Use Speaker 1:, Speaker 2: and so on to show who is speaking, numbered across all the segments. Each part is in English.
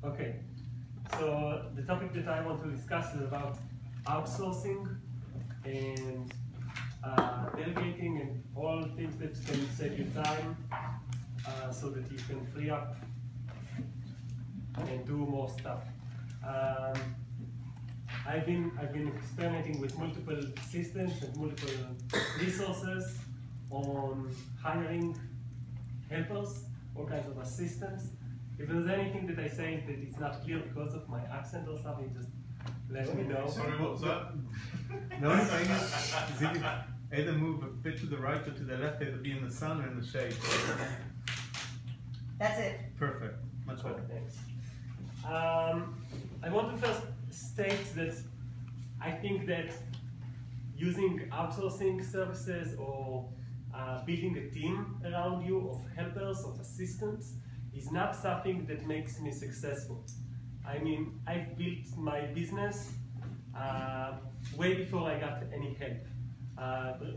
Speaker 1: Okay, so the topic that I want to discuss is about outsourcing and delegating and all things that can save you time so that you can free up and do more stuff. I've been experimenting with multiple systems and multiple resources on hiring helpers, all kinds of assistants. If there's anything that I say that it's not clear because of my accent or something, just let me know.
Speaker 2: Sorry, what was that? No, I'm saying is, Zivi, either move a bit to the right or to the left, either be in the sun or in the shade.
Speaker 3: That's it.
Speaker 2: Perfect. Much better.
Speaker 1: Thanks. I want to first state that I think that using outsourcing services or building a team around you of helpers, of assistants, is not something that makes me successful. I mean, I've built my business way before I got any help.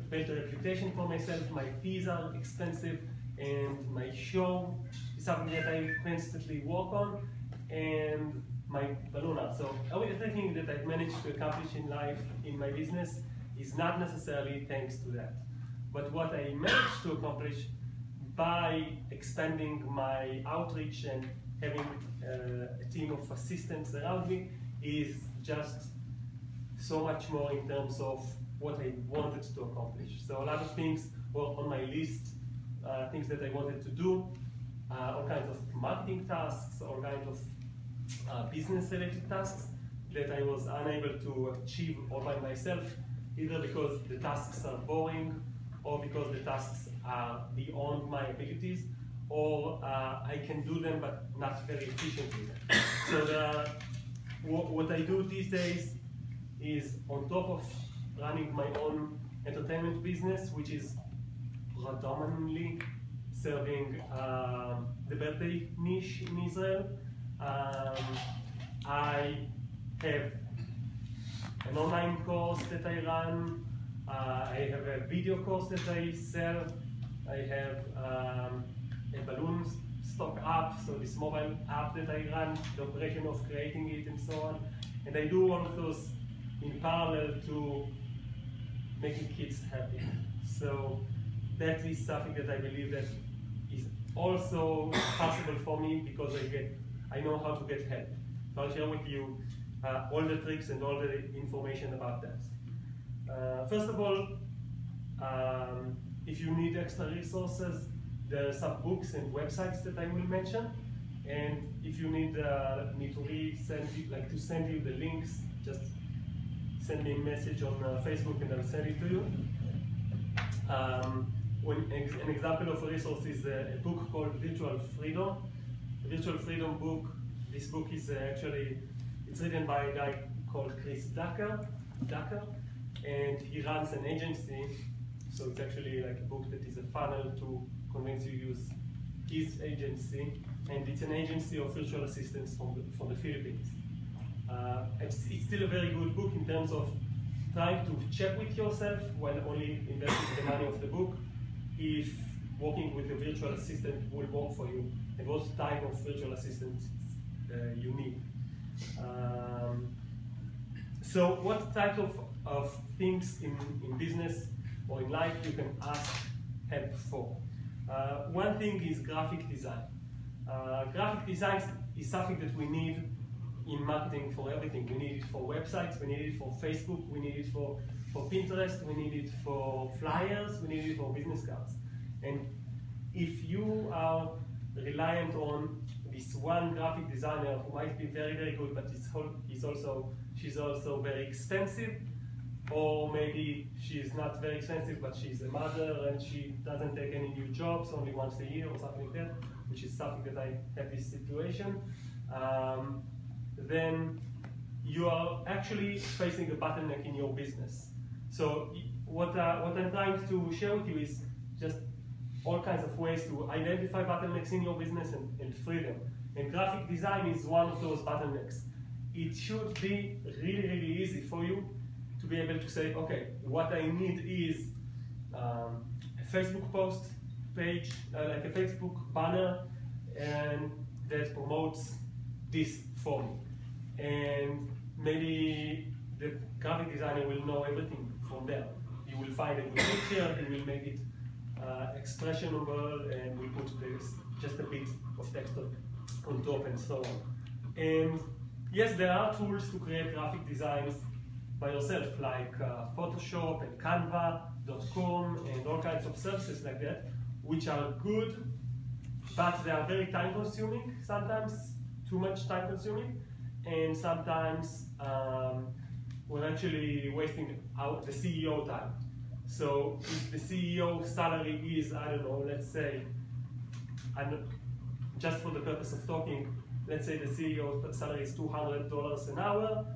Speaker 1: Built a reputation for myself, my fees are expensive, and my show is something that I constantly work on, and my balloon art. So everything that I've managed to accomplish in life, in my business, is not necessarily thanks to that. But what I managed to accomplish by expanding my outreach and having a team of assistants around me is just so much more in terms of what I wanted to accomplish. So a lot of things were on my list, things that I wanted to do, all kinds of marketing tasks, all kinds of business-related tasks that I was unable to achieve all by myself, either because the tasks are boring, or because the tasks are beyond my abilities, or I can do them but not very efficiently. So what I do these days is, on top of running my own entertainment business, which is predominantly serving the birthday niche in Israel, I have an online course that I run. I have a video course that I sell. I have a balloon stock app, so this mobile app that I run, the operation of creating it and so on. And I do all of those in parallel to making kids happy. So that is something that I believe that is also possible for me because I know how to get help. So I'll share with you all the tricks and all the information about that. First of all, if you need extra resources, there are some books and websites that I will mention. And if you need me to send you the links, just send me a message on Facebook and I'll send it to you. An example of a resource is a book called Virtual Freedom. The Virtual Freedom book. This book is it's written by a guy called Chris Ducker, and he runs an agency. So it's actually like a book that is a funnel to convince you to use his agency, and it's an agency of virtual assistants from the Philippines. It's still a very good book in terms of trying to check with yourself while only investing the money of the book if working with a virtual assistant will work for you and what type of virtual assistant you need. So what type of things in business or in life you can ask help for? One thing is graphic design. Graphic design is something that we need in marketing for everything. We need it for websites, we need it for Facebook, we need it for Pinterest, we need it for flyers, we need it for business cards. And if you are reliant on this one graphic designer who might be very, very good, but she's also very expensive, or maybe she's not very expensive, but she's a mother and she doesn't take any new jobs, only once a year or something like that, which is something that I have this situation, then you are actually facing a bottleneck in your business. So what I'm trying to share with you is just all kinds of ways to identify bottlenecks in your business and free them. And graphic design is one of those bottlenecks. It should be really, really easy for you to be able to say, okay, what I need is a Facebook post page, like a Facebook banner, and that promotes this for me. And maybe the graphic designer will know everything from there. He will find a good picture, he will make it expressionable, and we put just a bit of text on top and so on. And yes, there are tools to create graphic designs by yourself, like Photoshop and Canva.com and all kinds of services like that, which are good, but they are very time consuming, sometimes too much time consuming, and sometimes we're actually wasting out the CEO time. So if the CEO salary is, I don't know, let's say, just for the purpose of talking, let's say the CEO salary is $200 an hour,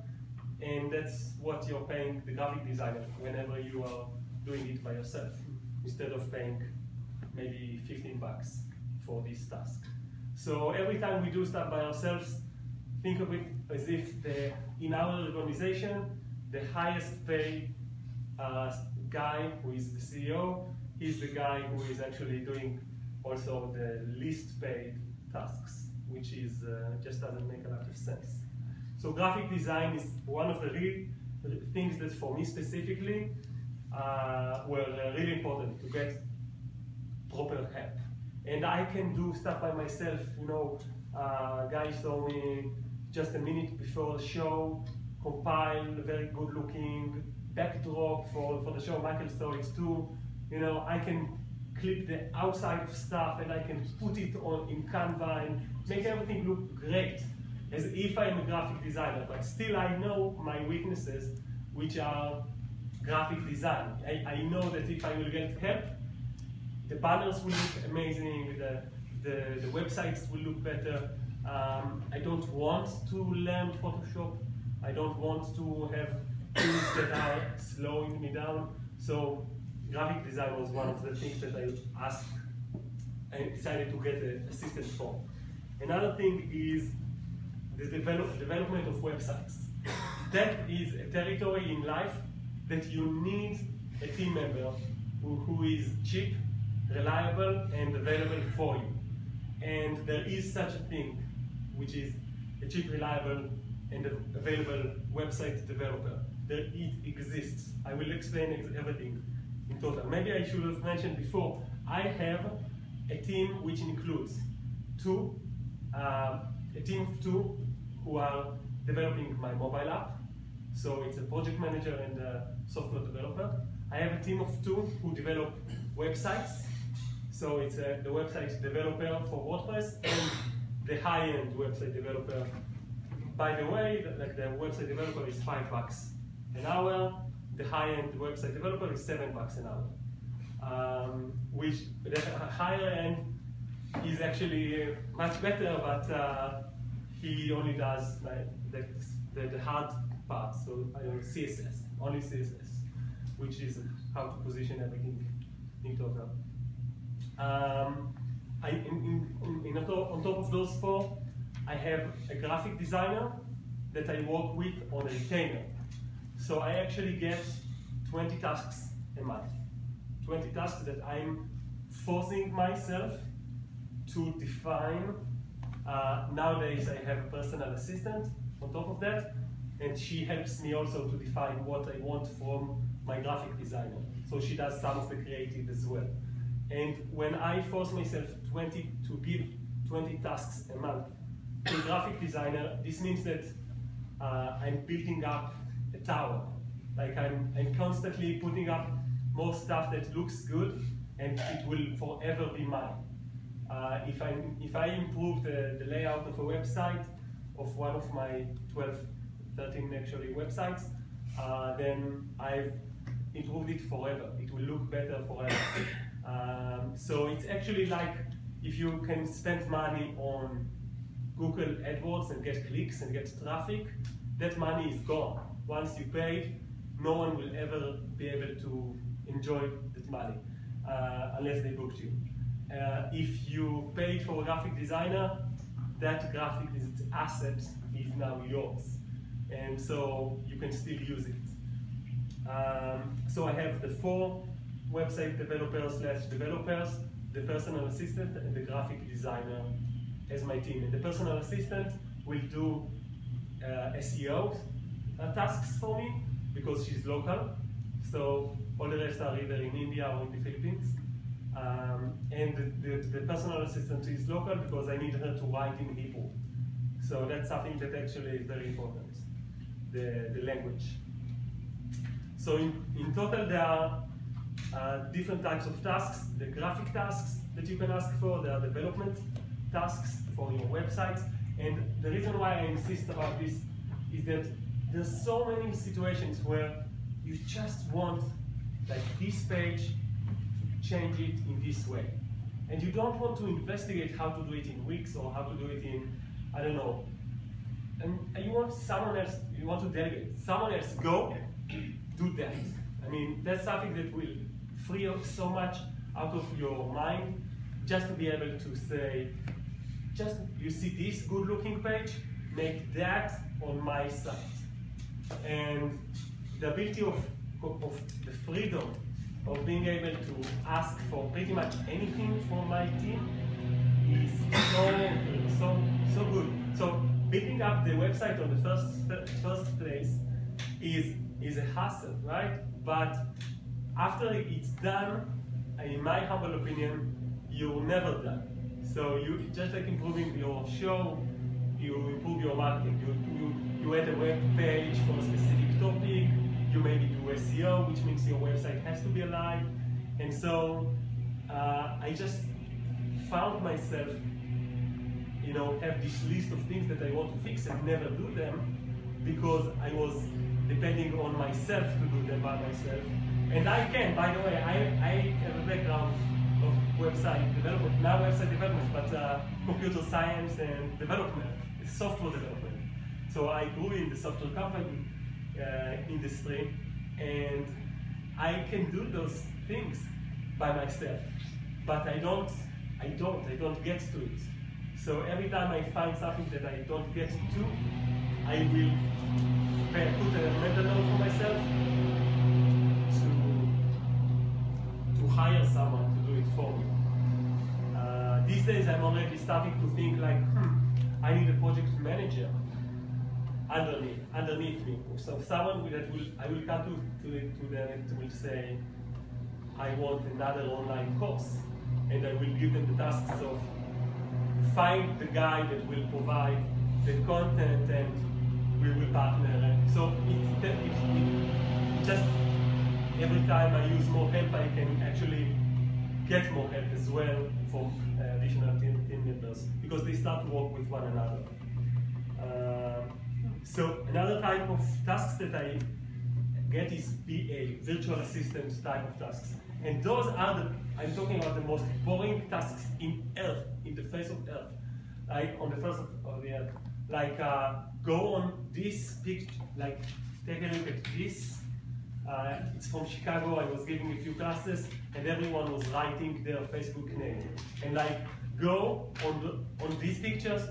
Speaker 1: and that's what you're paying the graphic designer whenever you are doing it by yourself, instead of paying maybe 15 bucks for this task. So every time we do stuff by ourselves, think of it as if in our organization, the highest paid guy who is the CEO, he's the guy who is actually doing also the least paid tasks, which is just doesn't make a lot of sense. So graphic design is one of the real things that for me specifically were really important to get proper help. And I can do stuff by myself, you know, guys saw me just a minute before the show, compile a very good looking backdrop for the show. Michael saw it too. You know, I can clip the outside of stuff and I can put it on in Canva and make everything look great, as if I'm a graphic designer, but still I know my weaknesses, which are graphic design. I know that if I will get help, the banners will look amazing, the websites will look better. I don't want to learn Photoshop. I don't want to have tools that are slowing me down. So graphic design was one of the things that I asked and decided to get an assistant for. Another thing is the development of websites. That is a territory in life that you need a team member who is cheap, reliable, and available for you. And there is such a thing, which is a cheap, reliable, and available website developer. It exists. I will explain everything in total. Maybe I should have mentioned before, I have a team which includes a team of two who are developing my mobile app. So it's a project manager and a software developer. I have a team of two who develop websites. So it's the website developer for WordPress and the high-end website developer. By the way, like the website developer is $5 an hour. The high-end website developer is $7 an hour. Which the higher end is actually much better, but he only does like the hard part. So I don't know, CSS, only CSS, which is how to position everything in total. On top of those four, I have a graphic designer that I work with on a retainer. So I actually get 20 tasks a month. 20 tasks that I'm forcing myself to define. Nowadays I have a personal assistant on top of that, and she helps me also to define what I want from my graphic designer. So she does some of the creative as well. And when I force myself to give 20 tasks a month to a graphic designer, this means that I'm building up a tower. Like I'm constantly putting up more stuff that looks good, and it will forever be mine. If I improve the layout of a website, of one of my 12, 13 actually websites, then I've improved it forever. It will look better forever. So it's actually like if you can spend money on Google AdWords and get clicks and get traffic, that money is gone. Once you pay, no one will ever be able to enjoy that money unless they booked you. If you paid for a graphic designer, that graphic asset is now yours, and so you can still use it. So I have the 4 website developers/developers, the personal assistant, and the graphic designer as my team. And the personal assistant will do SEO tasks for me because she's local. So all the rest are either in India or in the Philippines. And the personal assistant is local because I need her to write in Hebrew. So that's something that actually is very important, the language. So in total there are different types of tasks. The graphic tasks that you can ask for, there are development tasks for your websites. And the reason why I insist about this is that there's so many situations where you just want, like this page, to change it in this way. And you don't want to investigate how to do it in weeks or how to do it in, I don't know. And you want someone else, you want to delegate. Someone else, go, do that. I mean, that's something that will free up so much out of your mind, just to be able to say, just you see this good looking page, make that on my site. And the ability of the freedom of being able to ask for pretty much anything from my team is so good. So building up the website on the first place is a hassle, right? But after it's done, in my humble opinion, you're never done. So you just like improving your show, you improve your marketing. You add a web page for a specific topic. You maybe do SEO, which means your website has to be alive. And so I just found myself, have this list of things that I want to fix and never do them because I was depending on myself to do them by myself. And I can, by the way, I have a background of website development, not website development, but computer science and development, software development. So I grew in the software company industry, and I can do those things by myself, but I don't get to it. So every time I find something that I don't get to, I will put a mental note for myself to hire someone to do it for me. These days I'm already starting to think like, I need a project manager underneath me. So someone that I will come to them and will say, I want another online course, and I will give them the tasks of find the guy that will provide the content, and we will partner. And so it just every time I use more help, I can actually get more help as well from additional team members because they start to work with one another. So another type of tasks that I get is VA, virtual assistant type of tasks. And those are I'm talking about the most boring tasks in Earth, in the face of Earth. Like on the face of the Earth. Like go on this picture, like take a look at this. It's from Chicago. I was giving a few classes and everyone was writing their Facebook name. And like go on these pictures,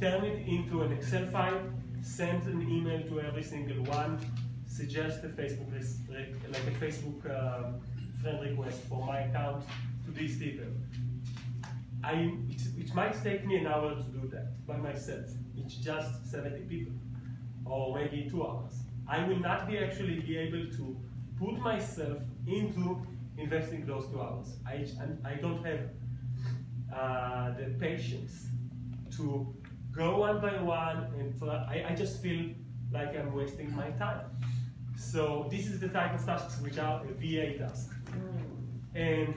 Speaker 1: turn it into an Excel file, send an email to every single one, suggest a Facebook friend request for my account to these people. It might take me an hour to do that by myself. It's just 70 people, or maybe 2 hours. I will not actually be able to put myself into investing those 2 hours. I don't have the patience to go one by one, and I just feel like I'm wasting my time. So this is the type of tasks which are a VA task. And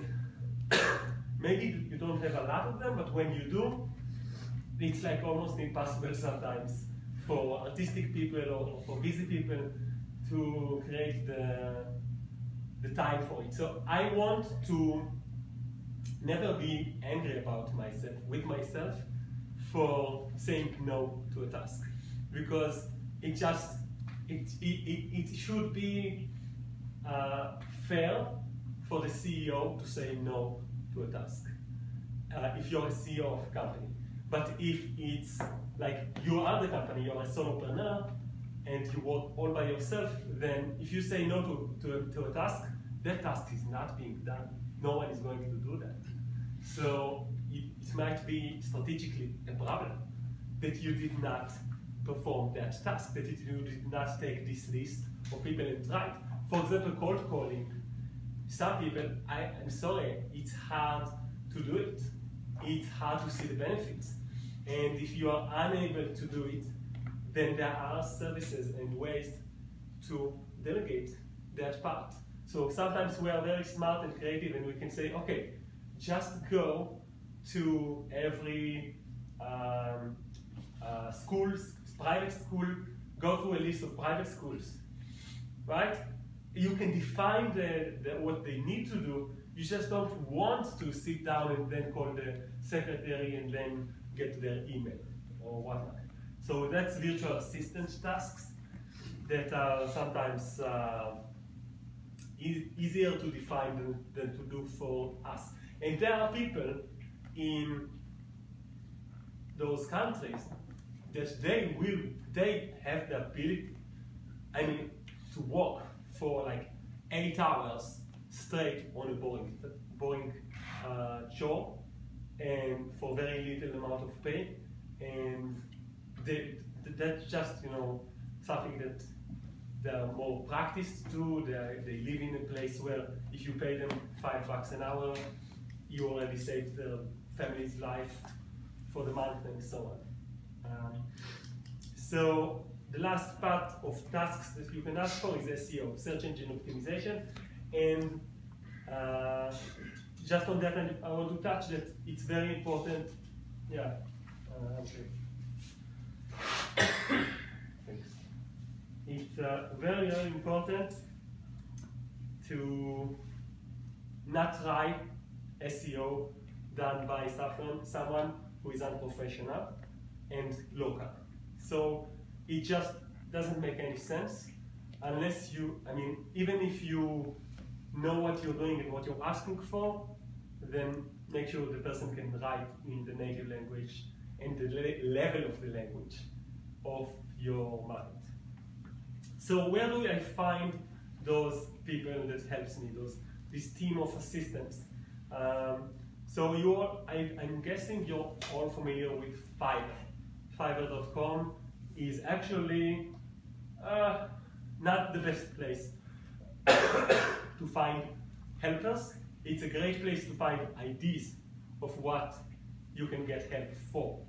Speaker 1: maybe you don't have a lot of them, but when you do, it's like almost impossible sometimes for artistic people or for busy people to create the time for it. So I want to never be angry about myself, with myself, for saying no to a task, because it should be fair for the CEO to say no to a task if you're a CEO of a company. But if it's like you are the company, you're a solopreneur, and you work all by yourself, then if you say no to a task, that task is not being done. No one is going to do that. So it might be strategically a problem that you did not perform that task, that you did not take this list of people and try it. For example, cold calling. Some people, I'm sorry, it's hard to do it. It's hard to see the benefits. And if you are unable to do it, then there are services and ways to delegate that part. So sometimes we are very smart and creative and we can say, okay, just go to every schools, private school, go through a list of private schools, right? You can define what they need to do. You just don't want to sit down and then call the secretary and then get their email or whatnot. So that's virtual assistant tasks that are sometimes easier to define than to do for us. And there are people in those countries that they have the ability, I mean, to work for like 8 hours straight on a boring job and for very little amount of pay, and that's just, you know, something that they're more practiced to. They live in a place where if you pay them $5 an hour, you already saved their family's life for the month and so on. So the last part of tasks that you can ask for is SEO, search engine optimization, and just on that I want to touch that it's very important. Yeah, okay. Thanks. It's very, very important to not try SEO done by someone who is unprofessional and local. So it just doesn't make any sense unless you, I mean, even if you know what you're doing and what you're asking for, then make sure the person can write in the native language and the level of the language of your mind. So where do I find those people that helps me, this team of assistants? So I'm guessing you're all familiar with Fiverr. Fiverr.com is actually not the best place to find helpers. It's a great place to find ideas of what you can get help for.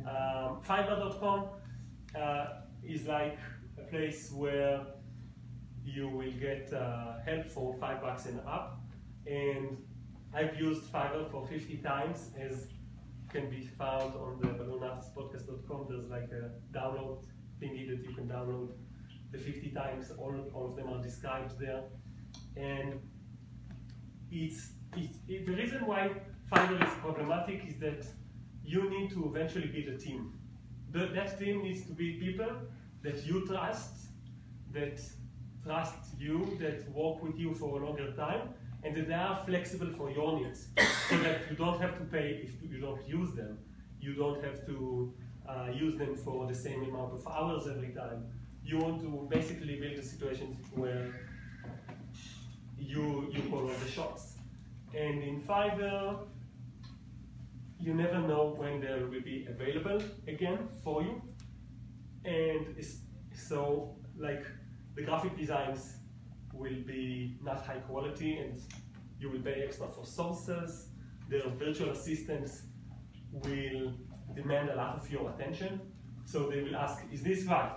Speaker 1: Fiverr.com is like a place where you will get help for $5 and up, and I've used Fiverr for 50 times, as can be found on the balloonartistpodcast.com. There's like a download thingy that you can download the 50 times. All of them are described there, and the reason why Fiverr is problematic is that you need to eventually build a team. That team needs to be people that you trust, that trust you, that work with you for a longer time, and that they are flexible for your needs, so that you don't have to pay if you don't use them. You don't have to use them for the same amount of hours every time. You want to basically build a situation where you call all the shots. And in Fiverr, you never know when they will be available again for you. And so, like, the graphic designs will be not high quality and you will pay extra for sources. Their virtual assistants will demand a lot of your attention. So they will ask, is this right?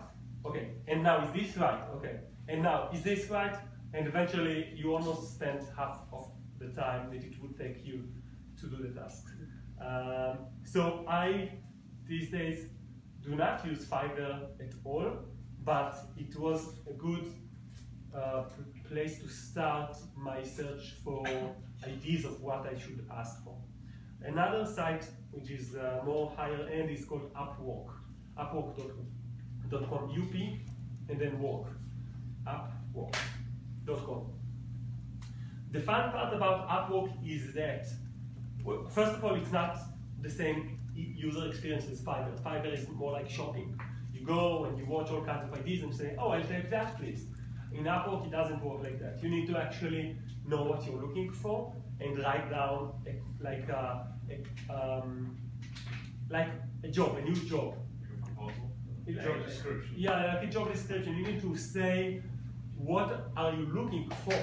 Speaker 1: Okay, and now is this right? Okay, and now is this right? And eventually you almost spend half of the time that it would take you to do the task. So I, these days, do not use Fiverr at all, but it was a good place to start my search for ideas of what I should ask for. Another site, which is more higher end, is called Upwork. Upwork.com, UP, and then work. Upwork.com. The fun part about Upwork is that, well, first of all, it's not the same user experience as Fiverr. Fiverr is more like shopping. You go and you watch all kinds of ideas and say, oh, I'll take that, please. In Upwork, it doesn't work like that. You need to actually know what you're looking for and write down like a job, a new job.
Speaker 3: Job description.
Speaker 1: Yeah, like a job description. You need to say what are you looking for,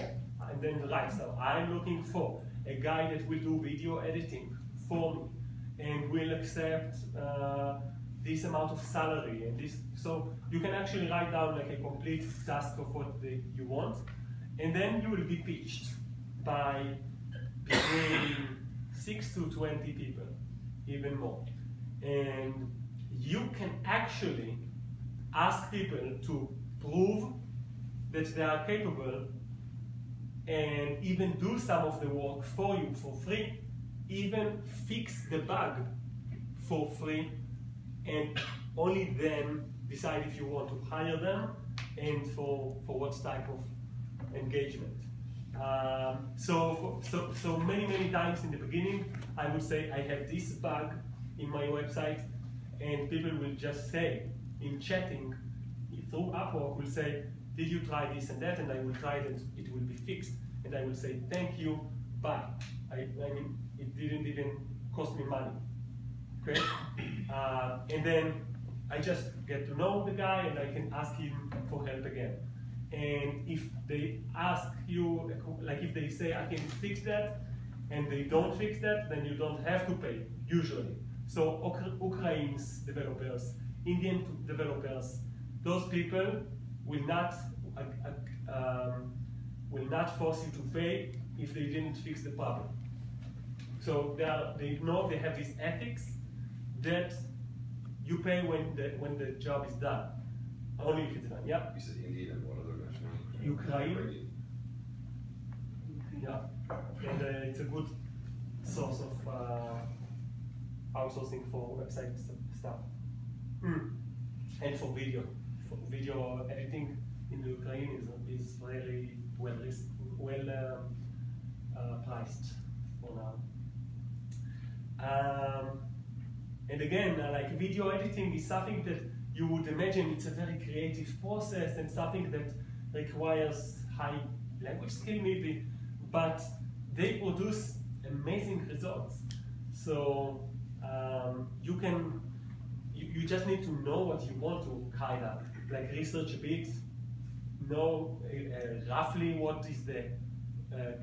Speaker 1: and then write. So I'm looking for a guy that will do video editing for me, and will accept this amount of salary and this. So you can actually write down like a complete task of what you want, and then you will be pitched by between 6 to 20 people, even more. And you can actually ask people to prove that they are capable and even do some of the work for you for free, even fix the bug for free, and only then decide if you want to hire them and for what type of engagement. So many times in the beginning, I would say I have this bug in my website, and people will just say in chatting through Upwork will say, did you try this and that? And I will try it and it will be fixed. And I will say, thank you, bye. I mean, it didn't even cost me money, okay? And then I just get to know the guy and I can ask him for help again. And if they ask you, like if they say, I can fix that, and they don't fix that, then you don't have to pay, usually. So Ukraine's developers, Indian developers, those people will not force you to pay if they didn't fix the problem. So they know they have this ethics that you pay when the job is done, only if it's done. Yeah.
Speaker 3: You said Indian and what other nationality?
Speaker 1: Ukraine. Yeah, and it's a good source of outsourcing for website stuff. And for video editing in Ukraine is very well priced for now. And again, like video editing is something that you would imagine it's a very creative process and something that requires high language skill maybe, but they produce amazing results. So you just need to know what you want to kind of like research a bit, know roughly what is the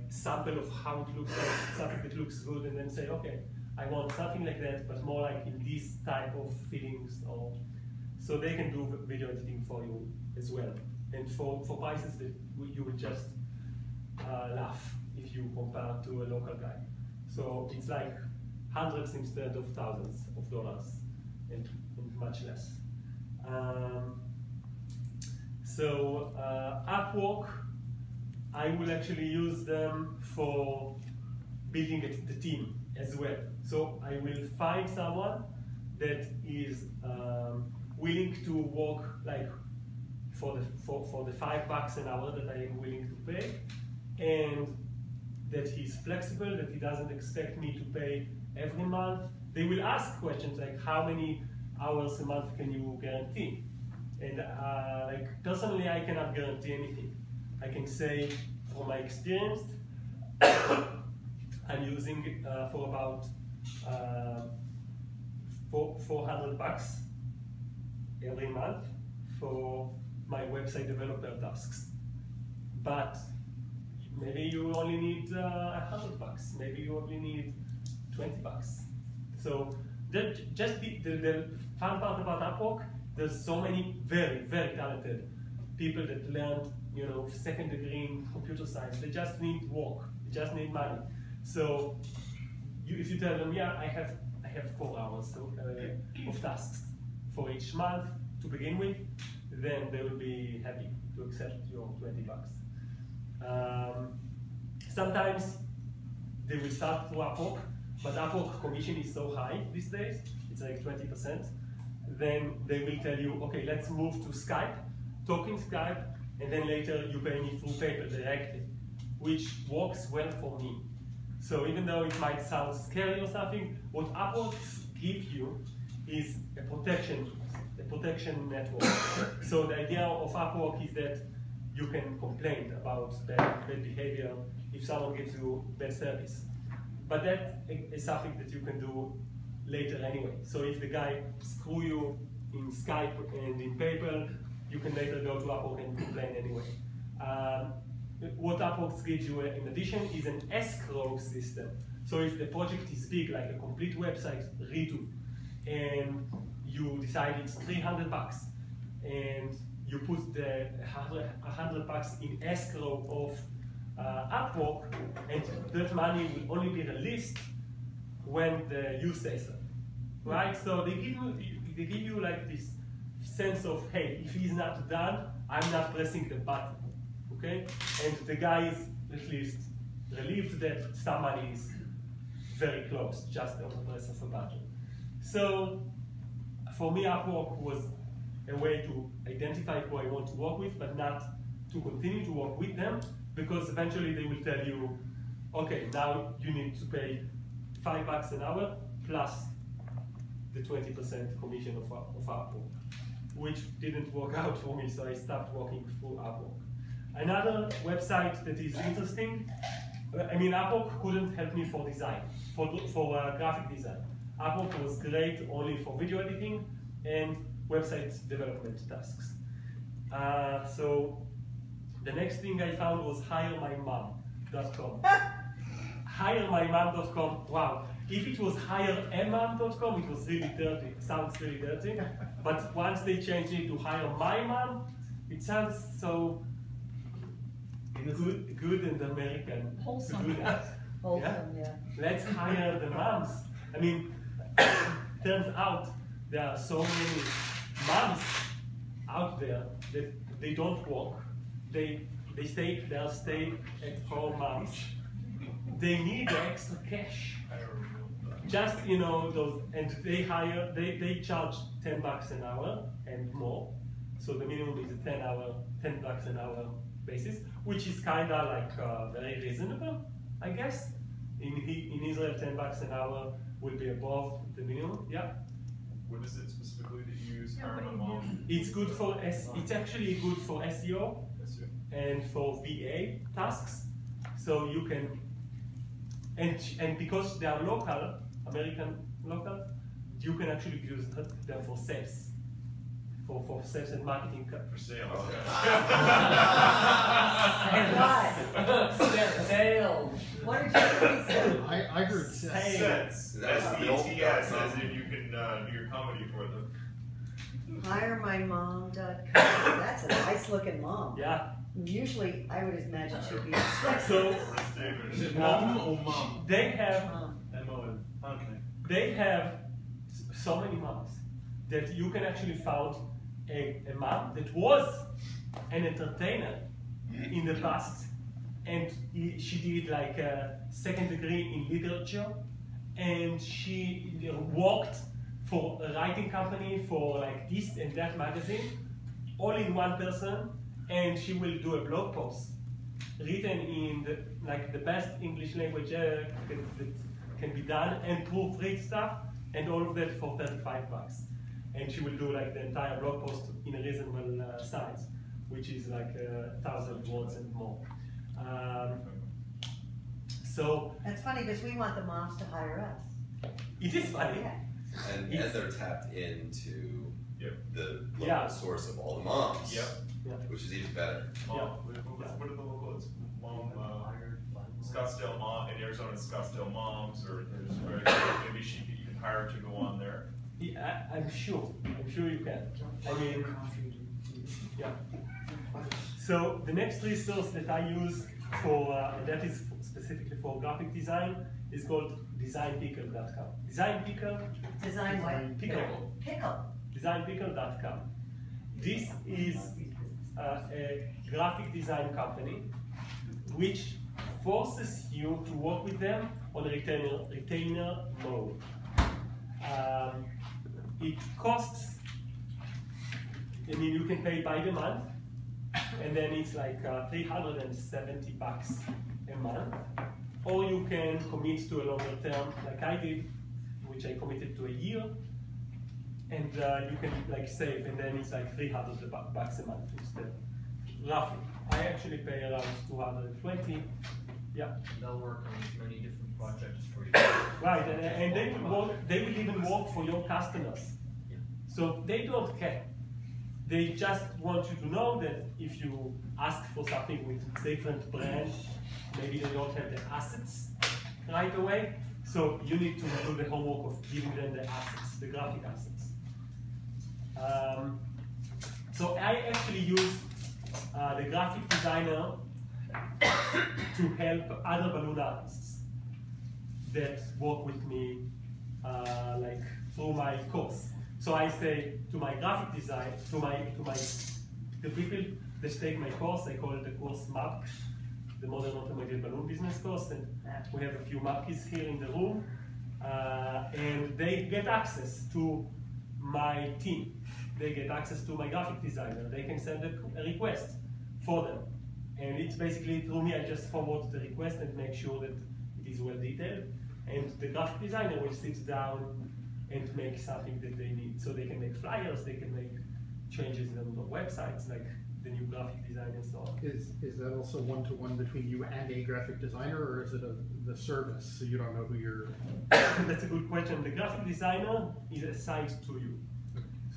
Speaker 1: sample of how it looks like, something that looks good, and then say, okay, I want something like that, but more like in this type of feelings, or so they can do video editing for you as well. And for prices that you will just laugh if you compare to a local guy. So it's like hundreds instead of thousands of dollars, and much less. Upwork, I will actually use them for building the team as well. So I will find someone that is willing to work like for the $5 an hour that I am willing to pay, and that he's flexible, that he doesn't expect me to pay every month. They will ask questions like, how many hours a month can you guarantee? And like personally, I cannot guarantee anything. I can say, from my experience, I'm using it for about $400 every month for my website developer tasks. But maybe you only need $100. Maybe you only need $20. So just the fun part about Upwork, there's so many very talented people that learned, second degree in computer science. They just need work. They just need money. So if you tell them, yeah, I have 4 hours of tasks for each month to begin with, then they will be happy to accept your $20. Sometimes they will start through Upwork, but Upwork commission is so high these days, it's like 20%. Then they will tell you, okay, let's move to Skype, talking Skype, and then later you pay me through PayPal directly, which works well for me. So even though it might sound scary or something, what Upwork gives you is a protection network. So the idea of Upwork is that you can complain about bad behavior if someone gives you bad service. But that is something that you can do later anyway. So if the guy screw you in Skype and in PayPal, you can later go to Upwork and complain anyway. What Upwork gives you in addition is an escrow system. So if the project is big, like a complete website redo, and you decide it's $300, and you put the $100 in escrow of Upwork, and that money will only be released when you say so, right? So they give you like this sense of, hey, if he's not done, I'm not pressing the button, okay? And the guy is at least relieved that some money is very close, just on the press of a button. So for me, Upwork was a way to identify who I want to work with, but not to continue to work with them, because eventually they will tell you, okay, now you need to pay $5 an hour plus the 20% commission of Upwork, which didn't work out for me, so I stopped working through Upwork. Another website that is interesting, I mean, Upwork couldn't help me for design, for graphic design. Upwork was great only for video editing and website development tasks. So the next thing I found was hiremymom.com. Hiremymom.com, wow. If it was hiremom.com, it was really dirty. It sounds really dirty. But once they changed it to hire my mom, it sounds so good and American.
Speaker 4: Wholesome. Wholesome, yeah.
Speaker 1: Let's hire the moms. I mean, turns out there are so many moms out there that they don't work. They are stay-at-home moms. They need the extra cash. Just, you know, those, and they charge $10 an hour and more. So the minimum is a $10 an hour basis, which is kind of like very reasonable, I guess. In Israel, $10 an hour will be above the minimum. Yeah.
Speaker 3: What is it specifically that you use? Hire My Mom?
Speaker 1: It's good for it's actually good for SEO and for VA tasks. So you can, and because they are local, American local, you can actually use them for sales. For sales and marketing.
Speaker 3: For sale.
Speaker 4: Sales. What did you say?
Speaker 5: I heard
Speaker 3: Sets. S-E-T-S, as if you can do your comedy for them.
Speaker 4: Hiremymom.com. That's a nice looking mom.
Speaker 1: Yeah.
Speaker 4: Usually, I would imagine she'd be
Speaker 1: So,
Speaker 5: Is it mom or mom?
Speaker 1: they have
Speaker 5: M-O-M. Okay.
Speaker 1: they have so many moms that you can actually find a mom that was an entertainer in the past, and she did like a second degree in literature, and she worked for a writing company for like this and that magazine, all in one person, and she will do a blog post written in the best English language that can be done, and proofread stuff, and all of that for $35. And she will do like the entire blog post in a reasonable size, which is like 1,000 words and more. So
Speaker 4: That's funny because we want the moms to hire us.
Speaker 1: it is funny.
Speaker 4: Yeah.
Speaker 6: And they're tapped into the local
Speaker 1: Yeah.
Speaker 6: source of all the moms,
Speaker 1: Yeah.
Speaker 6: which is even better.
Speaker 3: Mom,
Speaker 1: Yeah.
Speaker 3: what are the locals? Mom, Scottsdale Mom, in Arizona, it's Scottsdale Moms, or there's maybe she could even hire to go on there.
Speaker 1: Yeah, I'm sure you can. I mean, yeah. So the next resource that I use for, and that is specifically for graphic design, is called designpickle.com.
Speaker 4: Design what?
Speaker 1: Pickle.
Speaker 4: Pickle.
Speaker 1: Designpickle.com. This is a graphic design company which forces you to work with them on a retainer mode. It costs, I mean, you can pay by the month, and then it's like $370 a month, or you can commit to a longer term, like I did, which I committed to a year, and you can like save, and then it's like $300 a month instead, roughly. I actually pay around $220. Yeah.
Speaker 7: They'll work on many different projects for you.
Speaker 1: Right, and they will even work for your customers. So they don't care. They just want you to know that if you ask for something with different brand, maybe they don't have the assets right away. So you need to do the homework of giving them the assets, the graphic assets. So I actually use the graphic designer to help other balloon artists that work with me like through my course. So I say to my graphic design, the people that take my course, I call it the course MAP, the Modern Automated Balloon Business Course, and we have a few MAPKs here in the room, and they get access to my team. They get access to my graphic designer. They can send a request for them. And it's basically through me, I just forward the request and make sure that it is well detailed. And the graphic designer will sit down and make something that they need. So they can make flyers, they can make changes on the websites, like the new graphic design and so on.
Speaker 8: Is that also one-to-one between you and a graphic designer, or is it the service, so you don't know who you're...
Speaker 1: That's a good question. The graphic designer is assigned to you.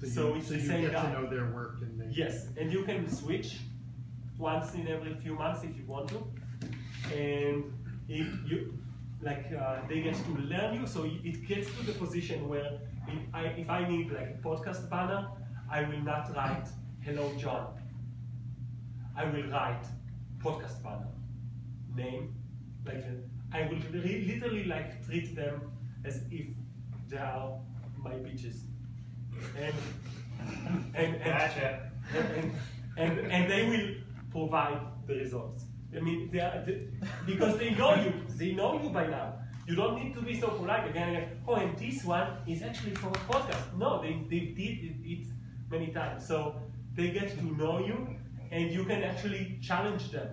Speaker 1: So it's the same
Speaker 8: get
Speaker 1: guy.
Speaker 8: to know their work and they...
Speaker 1: Yes, and you can switch once in every few months if you want to. And if you, like, they get to learn you, so it gets to the position where if I need like a podcast banner, I will not write, "Hello John." I will write podcast banner, name, like I will literally like treat them as if they are my bitches. And they will provide the results. I mean, because they know you by now. You don't need to be so polite again. Oh, and this one is actually from a podcast. No, they did it many times. So they get to know you, and you can actually challenge them.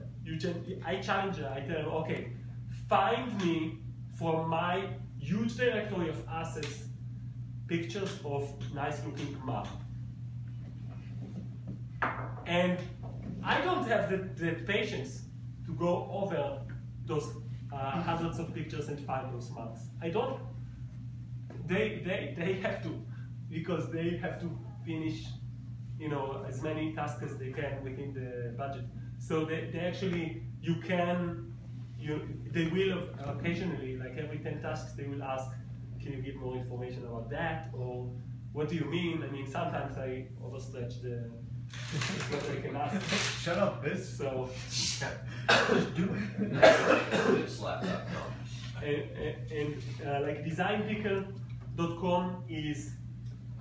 Speaker 1: I challenge them. I tell them, okay, find me from my huge directory of assets pictures of nice-looking mom. And I don't have the patience to go over those hundreds of pictures and find those moms. I don't. They have to, because they have to finish, you know, as many tasks as they can within the budget. So they actually, they will occasionally, like every 10 tasks, they will ask, can you give more information about that? Or what do you mean? I mean, sometimes I overstretch what they can ask.
Speaker 2: Shut up, Biz.
Speaker 1: So,
Speaker 6: Just do it. Slap that.
Speaker 1: and like designpicker.com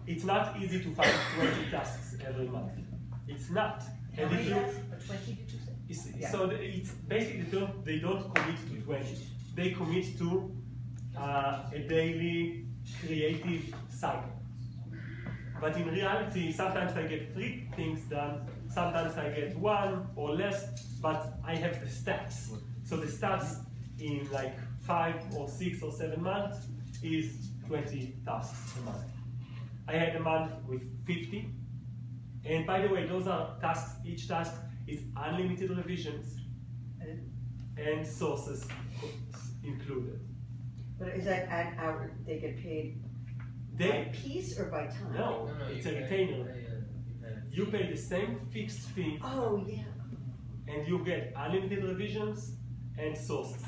Speaker 1: it's not easy to find 20 tasks every month. It's not.
Speaker 4: How
Speaker 1: And
Speaker 4: many
Speaker 1: if you,
Speaker 4: tasks? 20 did you say? Yeah.
Speaker 1: So it's basically they don't commit to 20. They commit to a daily creative cycle. But in reality, sometimes I get 3 things done, sometimes I get 1 or less, but I have the stats. So the stats in like 5 or 6 or 7 months is 20 tasks a month. I had a month with 50. And by the way, those are tasks, each task is unlimited revisions and sources included.
Speaker 4: But is that at hour, they get paid by piece or by time?
Speaker 1: No, it's a retainer. You pay the same fixed fee,
Speaker 4: Oh, yeah.
Speaker 1: and you get unlimited revisions and sources.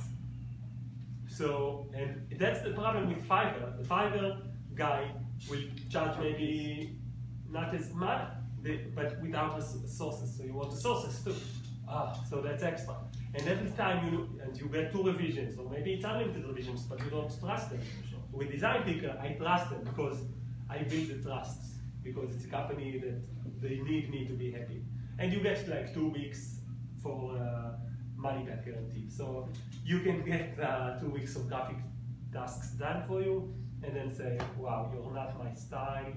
Speaker 1: So, and that's the problem with Fiverr. The Fiverr guy will charge maybe not as much, but without the sources. So you want the sources too. So that's extra. And every time you get 2 revisions, or maybe it's unlimited revisions, but you don't trust them. With Design Picker, I trust them because I build the trusts, because it's a company that they need me to be happy. And you get like 2 weeks for money back guarantee. So you can get 2 weeks of graphic tasks done for you, and then say, wow, you're not my style,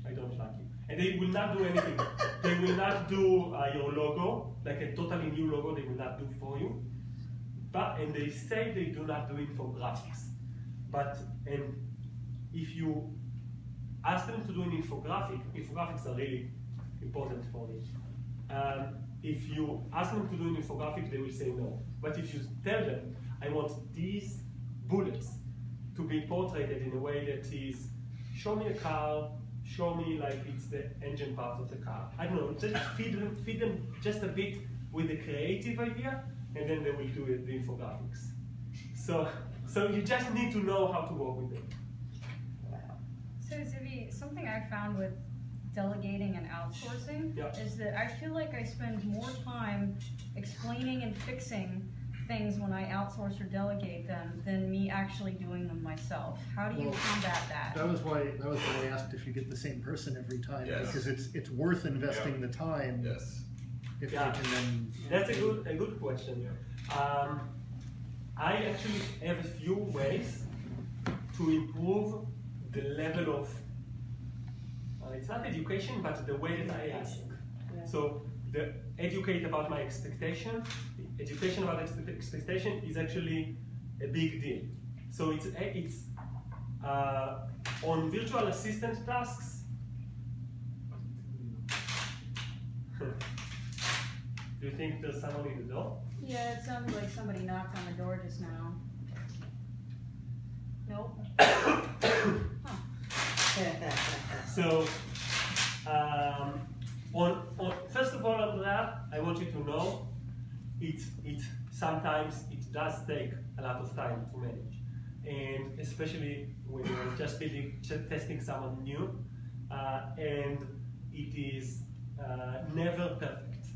Speaker 1: I don't like you. And they will not do anything. They will not do your logo, like a totally new logo, they will not do for you. And they say they do not do infographics. And if you ask them to do an infographic, infographics are really important for me. If you ask them to do an infographic, they will say no. But if you tell them, I want these bullets to be portrayed in a way that is, show me a car, show me like it's the engine part of the car. I don't know, just feed them just a bit with the creative idea, and then they will do the infographics. So you just need to know how to work with them.
Speaker 9: So Zivi, something I found with delegating and outsourcing is that I feel like I spend more time explaining and fixing things when I outsource or delegate them than me actually doing them myself. How do you combat that?
Speaker 8: That was why I asked if you get the same person every time, because it's worth investing the time.
Speaker 6: Yes.
Speaker 8: If they can then.
Speaker 1: That's a good question. I actually have a few ways to improve the level of it's not education, but the way that I ask. So the educate about my expectation. Education about expectation is actually a big deal. So it's on virtual assistant tasks. Do you think there's someone in the door?
Speaker 9: Yeah, it sounded like somebody knocked on the door just now. Nope.
Speaker 1: So, first of all, on that, I want you to know sometimes it does take a lot of time to manage, and especially when you're just testing someone new, and it is never perfect.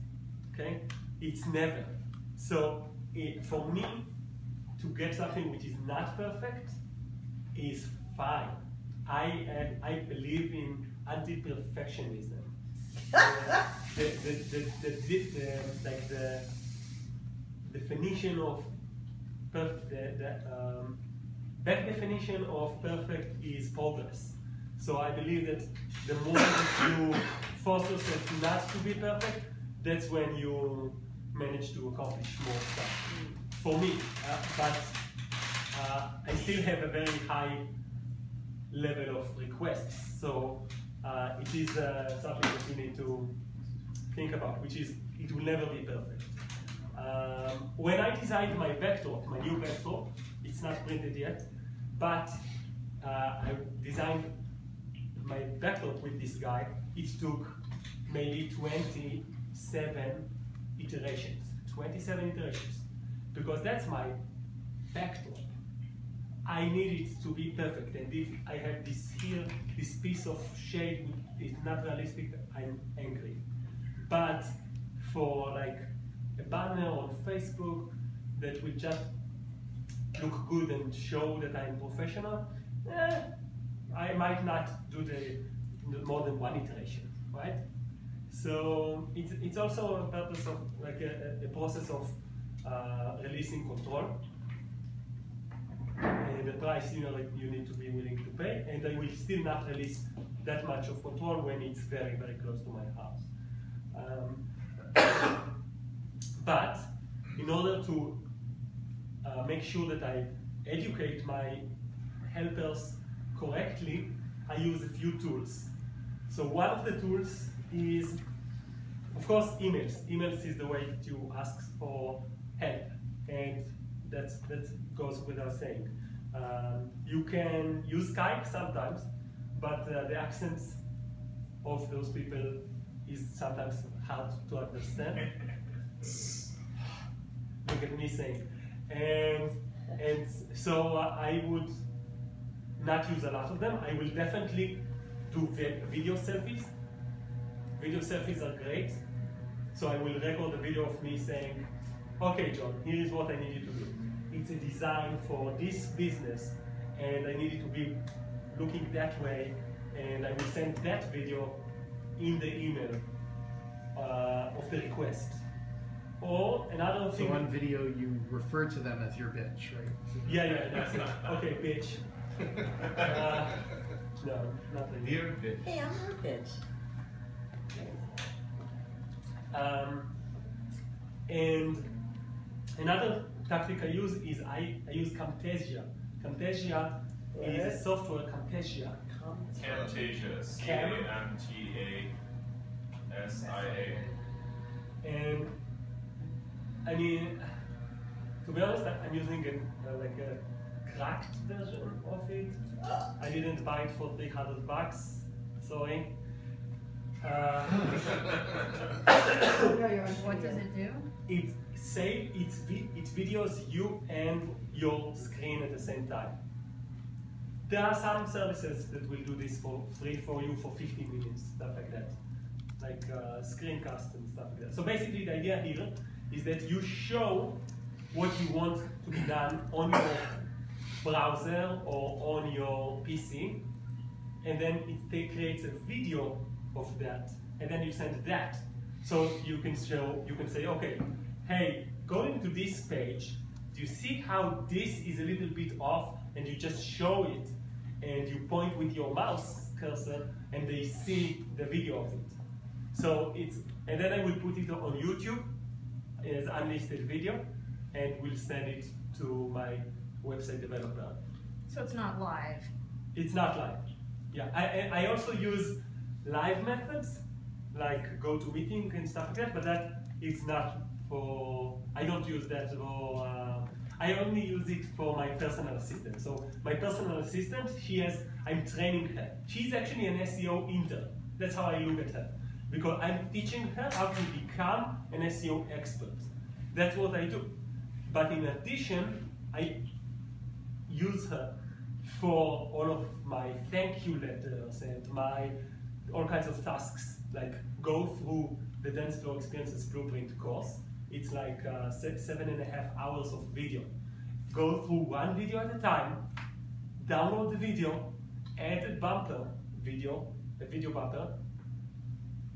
Speaker 1: Okay, it's never. So for me to get something which is not perfect is fine. I believe in anti-perfectionism. The definition of back definition of perfect is progress. So I believe that the more that you force yourself not to be perfect, that's when you manage to accomplish more stuff. For me, but I still have a very high level of requests, so it is something that you need to think about, which is it will never be perfect. When I designed my backdrop, my new backdrop, it's not printed yet, but I designed my backdrop with this guy. It took maybe 27 iterations, because that's my backdrop. I need it to be perfect, and if I have this here, this piece of shade is not realistic, I'm angry. But for like a banner on Facebook that will just look good and show that I'm professional, I might not do the more than one iteration, right? So it's also a purpose of like a process of releasing control. And the price you need to be willing to pay, and I will still not release that much of control when it's very, very close to my house. But in order to make sure that I educate my helpers correctly, I use a few tools. So one of the tools is, of course, emails. Emails is the way to ask for help, and that goes without saying. You can use Skype sometimes, but the accents of those people is sometimes hard to understand. Look at me saying. And so I would not use a lot of them. I will definitely do video selfies. Video selfies are great. So I will record a video of me saying, okay, John, here is what I need you to do. It's a design for this business, and I need it to be looking that way, and I will send that video in the email of the request. Or another thing.
Speaker 8: So on video, you refer to them as your bitch, right?
Speaker 1: Yeah, that's it. Okay, bitch. No, nothing.
Speaker 2: Dear bitch.
Speaker 4: Hey, I'm her bitch.
Speaker 1: And another tactic I use is I use Camtasia. Camtasia is a software, Camtasia.
Speaker 3: Camtasia, C-A-M-T-A-S-I-A.
Speaker 1: And I mean, to be honest, I'm using like a cracked version of it. I didn't buy it for $300, Sorry.
Speaker 9: What does it do?
Speaker 1: It videos you and your screen at the same time. There are some services that will do this for free for you for 15 minutes, stuff like that, like screencast and stuff like that. So basically, the idea here is that you show what you want to be done on your browser or on your PC, and then it creates a video of that, and then you send that. So you can say, okay, hey, going to this page, do you see how this is a little bit off? And you just show it, and you point with your mouse cursor, and they see the video of it. So and then I will put it on YouTube as unlisted video, and we'll send it to my website developer.
Speaker 9: So it's not live?
Speaker 1: It's not live. Yeah, I also use live methods, like GoToMeeting and stuff like that, but that is not for, I don't use that for, I only use it for my personal assistant. So my personal assistant, I'm training her. She's actually an SEO intern. That's how I look at her. Because I'm teaching her how to become an SEO expert. That's what I do. But in addition, I use her for all of my thank you letters and all kinds of tasks, like go through the Dance Floor Experiences Blueprint course. It's like 7.5 hours of video. Go through one video at a time, download the video, add a video bumper,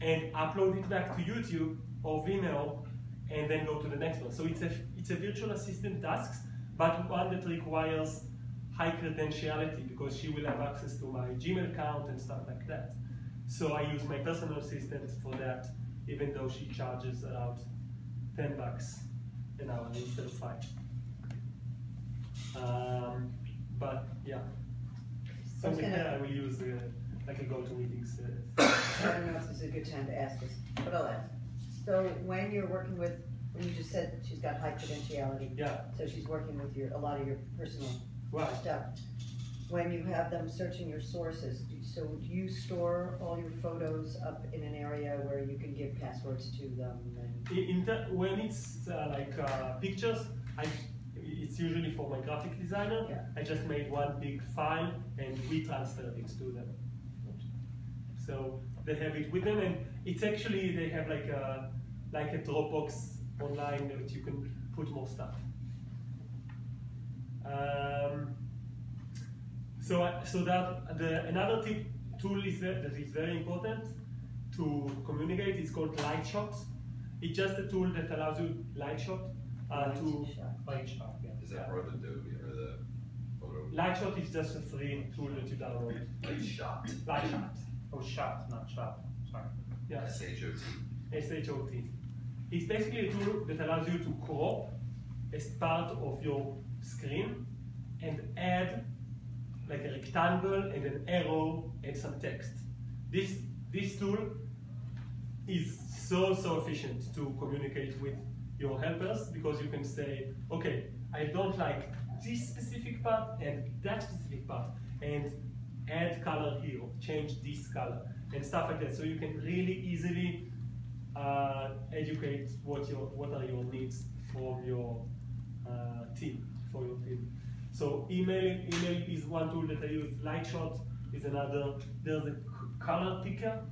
Speaker 1: and upload it back to YouTube or Vimeo, and then go to the next one. So it's a virtual assistant tasks, but one that requires high credentiality, because she will have access to my Gmail account and stuff like that. So I use my personal assistant for that, even though she charges around $10 an hour instead of 5. But yeah, so with her I will use like a GoToMeeting.
Speaker 4: I don't know if this is a good time to ask this, but I'll ask. So when you're working with, when you just said she's got high credentiality,
Speaker 1: yeah.
Speaker 4: So she's working with a lot of your personal stuff. When you have them searching your sources, so do you store all your photos up in an area where you can give passwords to them? And
Speaker 1: When it's pictures, it's usually for my graphic designer. Yeah. I just made one big file and we transferred it to them. So they have it with them, and it's actually, they have like a Dropbox online that you can put more stuff. Another tool that is very important to communicate is called Lightshot. It's just a tool that allows you Lightshot to Lightshot. Yeah.
Speaker 6: Is that part of Adobe or the photo?
Speaker 1: Lightshot is just a free tool that you download.
Speaker 6: Lightshot.
Speaker 1: Lightshot.
Speaker 2: Oh, shot, not shot. Sorry.
Speaker 1: Yeah.
Speaker 6: S-H-O-T.
Speaker 1: S-H-O-T. It's basically a tool that allows you to crop as part of your screen and add like a rectangle and an arrow and some text. This tool is so efficient to communicate with your helpers, because you can say, okay, I don't like this specific part and that specific part, and add color here, change this color, and stuff like that. So you can really easily educate what are your needs from your team, for your team. So email is one tool that I use. Lightshot is another. There's a color picker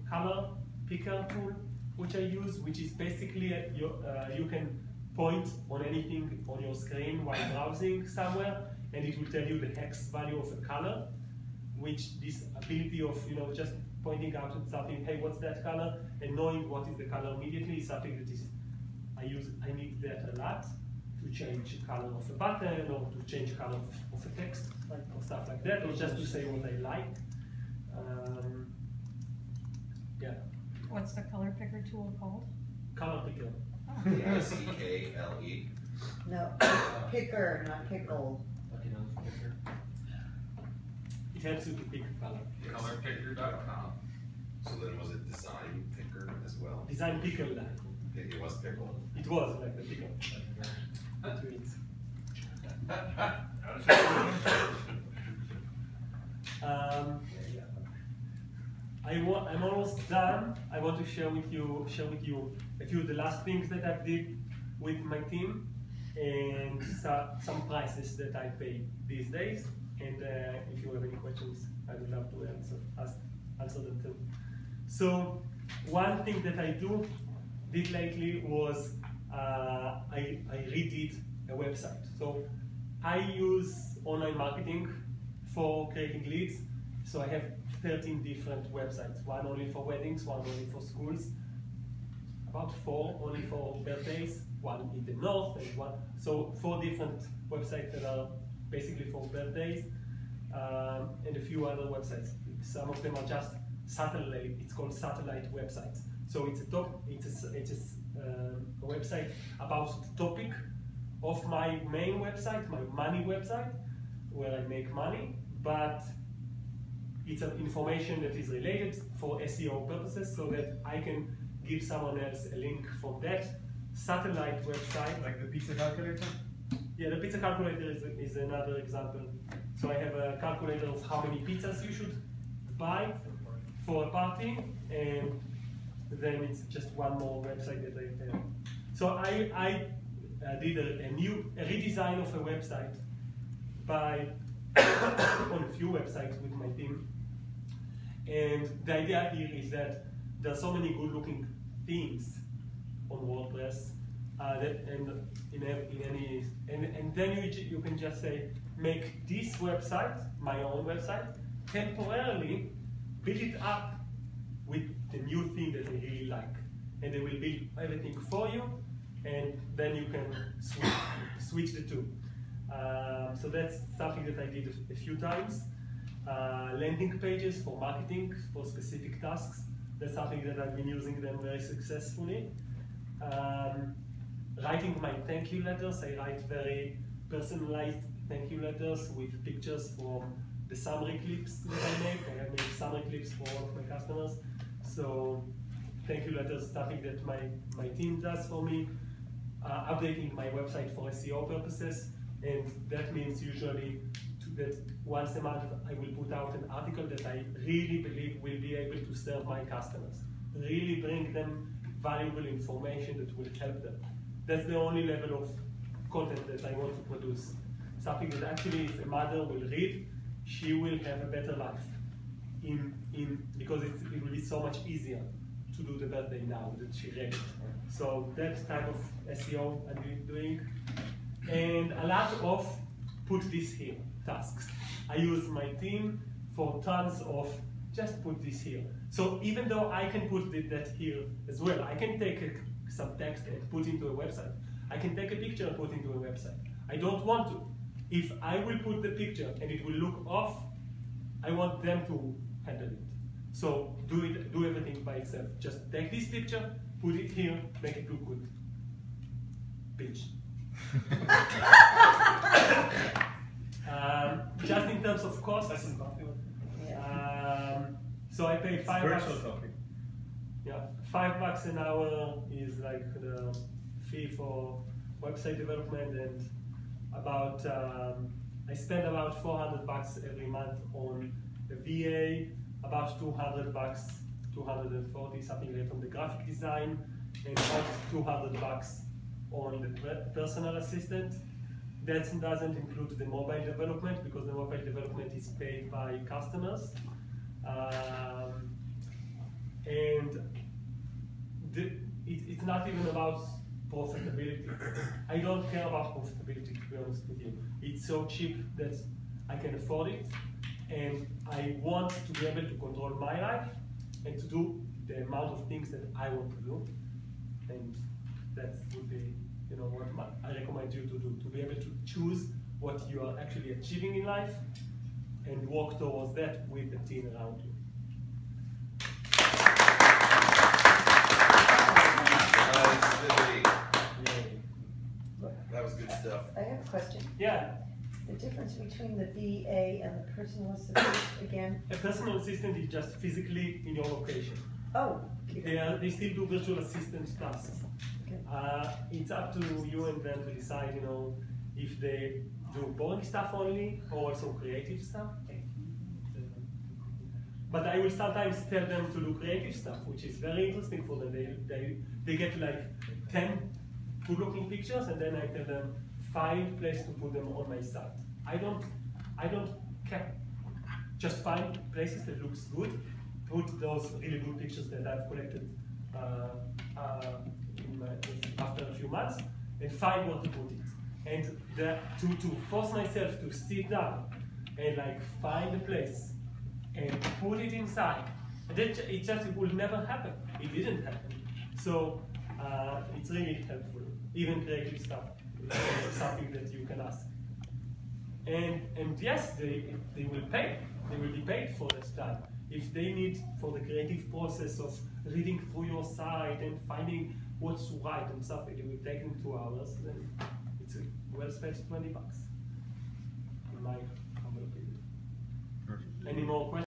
Speaker 1: tool which I use, which is basically you can point on anything on your screen while browsing somewhere, and it will tell you the hex value of a color. Which this ability of just pointing out at something, hey, what's that color, and knowing what is the color immediately is something that is I need that a lot to change the color of a button, or to change color of a text, or stuff like that, or just to say what I like. Yeah.
Speaker 9: What's the color picker tool called?
Speaker 1: Color picker.
Speaker 9: Oh.
Speaker 6: P-I-C-K-L-E.
Speaker 4: No, picker, not pickle.
Speaker 1: It helps you to pick color.
Speaker 6: Yes.
Speaker 5: Colorpicker.com.
Speaker 6: So then was it Design Picker as well?
Speaker 1: Design pickle.
Speaker 6: It was Pickle.
Speaker 1: It was like the pickle. To it. I'm almost done. I want to share with you a few of the last things that I did with my team and some prices that I pay these days. And if you have any questions, I would love to answer them too. So one thing that I did lately was I redid a website. So I use online marketing for creating leads. So I have 13 different websites, one only for weddings, one only for schools, about 4 only for birthdays, one in the north, and one. So 4 different websites that are basically for birthdays, and a few other websites. Some of them are just satellite. It's called satellite websites. So it's a website about the topic of my main website, my money website, where I make money, but it's information that is related for SEO purposes, so that I can give someone else a link from that satellite website.
Speaker 2: Like the pizza calculator?
Speaker 1: Yeah, the pizza calculator is another example. So I have a calculator of how many pizzas you should buy for a party, and then it's just one more website that I have. So I did a redesign of a website on a few websites with my team. And the idea here is that there are so many good-looking themes on WordPress, and then you can just say, make this website, my own website, temporarily build it up with the new theme that I really like, and they will build everything for you, and then you can switch the two. So that's something that I did a few times. Landing pages for marketing, for specific tasks. That's something that I've been using them very successfully. Writing my thank you letters. I write very personalized thank you letters with pictures from the summary clips that I make. I have made summary clips for all of my customers. So thank you letters is something that my team does for me. Updating my website for SEO purposes, and that means usually that once a month I will put out an article that I really believe will be able to serve my customers, really bring them valuable information that will help them. That's the only level of content that I want to produce. Something that actually, if a mother will read, she will have a better life, because it will be so much easier to do the birthday now that she read it. So that type of SEO I'm doing, and a lot of put this here tasks. I use my team for tons of just put this here. So even though I can put that here as well, I can take some text and put into a website. I can take a picture and put into a website. I don't want to. If I will put the picture and it will look off, I want them to handle it. So do everything by itself. Just take this picture, put it here, make it look good. Bitch. Just in terms of costs, so I pay $5. Yeah, $5 an hour is like the fee for website development, and about I spend about $400 every month on the VA, about $200, $240 something like on the graphic design, and about $200 on the personal assistant. That doesn't include the mobile development, because the mobile development is paid by customers. And it's not even about profitability. I don't care about profitability, to be honest with you. It's so cheap that I can afford it, and I want to be able to control my life and to do the amount of things that I want to do. And that would be, what I recommend you to do, to be able to choose what you are actually achieving in life and work towards that with the team around you.
Speaker 6: That was good stuff.
Speaker 4: I have a question.
Speaker 1: Yeah.
Speaker 4: The difference between the VA and the personal assistant again?
Speaker 1: A personal assistant is just physically in your location.
Speaker 4: Oh.
Speaker 1: They still do virtual assistant tasks.
Speaker 4: Okay.
Speaker 1: It's up to you and them to decide, if they do boring stuff only or also creative stuff. But I will sometimes tell them to do creative stuff, which is very interesting for them. They get like 10 good-looking pictures, and then I tell them, find place to put them on my site. I don't care. Just find places that looks good. Put those really good pictures that I've collected after a few months, and find where to put it. And to force myself to sit down and like find a place and put it inside, and it will never happen. It didn't happen. So it's really helpful. Even creative stuff is something that you can ask. And yes, they will pay. They will be paid for this time. If they need for the creative process of reading through your site and finding what's right and stuff, it will take them 2 hours, then it's well spent $20, in my humble opinion. Any more questions?